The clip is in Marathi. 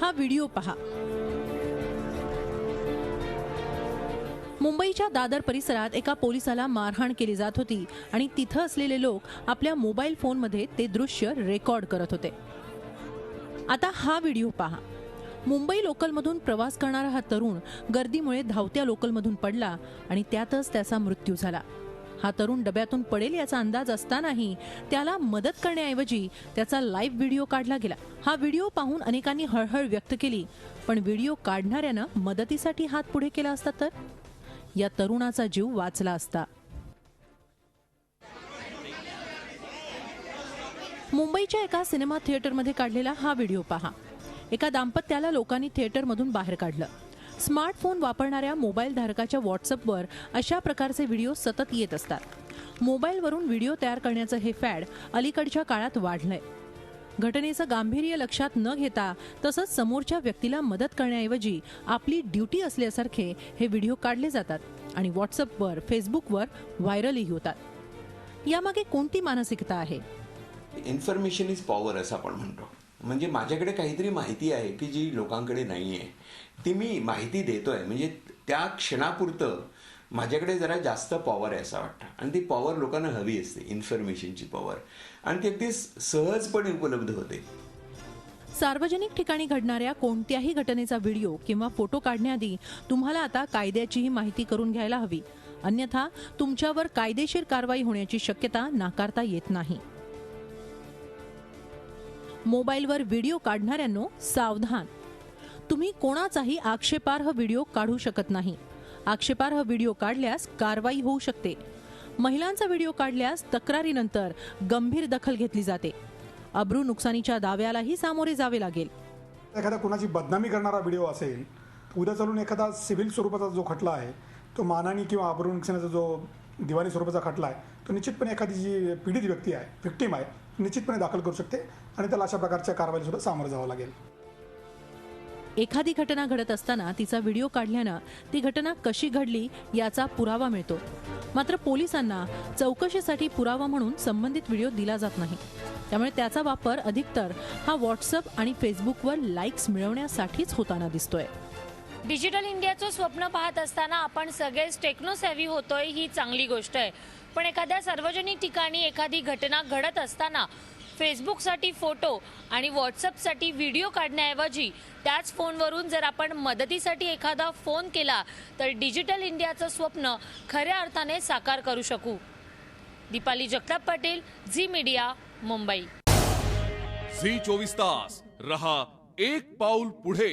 हा व्हिडिओ पहा। मुंबईच्या दादर परिसरात एका पोलिसाला मारहाण केली जात होती आणि तिथं असलेले लोक आपल्या मोबाईल फोनमध्ये ते दृश्य रेकॉर्ड करत होते। आता हा व्हिडिओ पहा। मुंबई लोकलमधून प्रवास करणारा हा तरुण गर्दीमुळे धावत्या लोकलमधून पडला आणि त्यातच त्याचा मृत्यू झाला। हा तरुण डब्यातून पडेल याचा अंदाज असतानाही त्याला मदत करण्याऐवजी त्याचा लाईव्ह व्हिडिओ काढला गेला। हा व्हिडिओ पाहून अनेकांनी हळहळ व्यक्त केली, पण व्हिडिओ काढणाऱ्यानं मदतीसाठी हात पुढे केला असता तर या तरुणाचा जीव वाचला असता। मुंबईच्या एका सिनेमा थिएटरमध्ये काढलेला हा व्हिडिओ पहा। एका दाम्पत्याला लोकांनी थिएटरमधून बाहेर काढलं। स्मार्टफोन वापरणाऱ्या मोबाईल धारकाच्या व्हॉट्सअपवर अशा प्रकारचे व्हिडिओ सतत येत असतात। मोबाईलवरून व्हिडिओ तयार करण्याचं हे फॅड अलीकडच्या काळात वाढलंय। घटनेचं गांभीर्य लक्षात न घेता तसंच समोरच्या व्यक्तीला मदत करण्याऐवजी आपली ड्युटी असल्यासारखे हे व्हिडिओ काढले जातात आणि व्हॉट्सअपवर, फेसबुकवर व्हायरलही होतात। यामागे कोणती मानसिकता आहे? इन्फॉर्मेशन इज पॉवर असं आपण म्हणतो। म्हणजे माझ्याकडे काहीतरी माहिती आहे की जी लोकांकडे नाही आहे, ती मी माहिती देतोय, म्हणजे त्या क्षणापुरतं माझ्याकडे जरा जास्त पॉवर आहे असं वाटतं। आणि ती पॉवर लोकांना हवी असते, इन्फॉर्मेशनची पॉवर, आणि ती अगदी सहजपणे उपलब्ध होते। सार्वजनिक ठिकाणी घडणाऱ्या कोणत्याही घटनेचा व्हिडिओ किंवा फोटो काढण्याआधी तुम्हाला आता कायद्याचीही माहिती करून घ्यायला हवी, अन्यथा तुमच्यावर कायदेशीर कारवाई होण्याची शक्यता नाकारता येत नाही। मोबाईलवर व्हिडिओ काढणाऱ्यांनो सावधान, तुम्ही कोणाचाही आक्षेपार्ह व्हिडिओ काढू शकत नाही। आक्षेपार्ह व्हिडिओ काढल्यास कारवाई होऊ शकते। महिलांचा व्हिडिओ काढल्यास तक्रारीनंतर गंभीर दखल घेतली जाते। अब्रू नुकसानीच्या दाव्यालाही सामोरे जावे लागेल। एखादा कोणाची बदनामी करणारा व्हिडिओ असेल, उद्या चालून एखादा सिव्हिल स्वरूपाचा जो खटला आहे, तो मानहानी किंवा अब्रू नुकसानीचा जो दिवाणी स्वरूपाचा खटला आहे, तो निश्चितपणे एखादी जी पीडित व्यक्ती आहे, व्हिक्टीम आहे, निश्चितपणे दाखल करू शकते आणि त्याला अशा प्रकारच्या कारवाईला सुद्धा सामोरं जावं लागेल। एखादी घटना घडत असताना तिचा व्हिडिओ काढल्यानं ती घटना कशी घडली याचा पुरावा मिळतो, मात्र पोलिसांना चौकशीसाठी पुरावा म्हणून संबंधित व्हिडिओ दिला जात नाही। त्यामुळे त्याचा वापर अधिकतर हा व्हॉट्सअप आणि फेसबुकवर लाईक्स मिळवण्यासाठीच होताना दिसतोय। डिजिटल इंडियाचं स्वप्न पाहत असताना आपण सगळेच टेक्नो सेव्ही होतोय, ही चांगली गोष्ट आहे। पण एखाद्या सार्वजनिक ठिकाणी एखादी घटना घडत असताना फेसबुकसाठी फोटो आणि व्हॉट्सअपसाठी व्हिडिओ काढण्याऐवजी त्याच फोनवरून जर आपण मदतीसाठी एखादा फोन केला तर डिजिटल इंडियाचं स्वप्न खऱ्या अर्थाने साकार करू शकू। Deepali Jagtap Patil, Zee media, Mumbai. Zee 24 तास रहा एक पाऊल पुढे।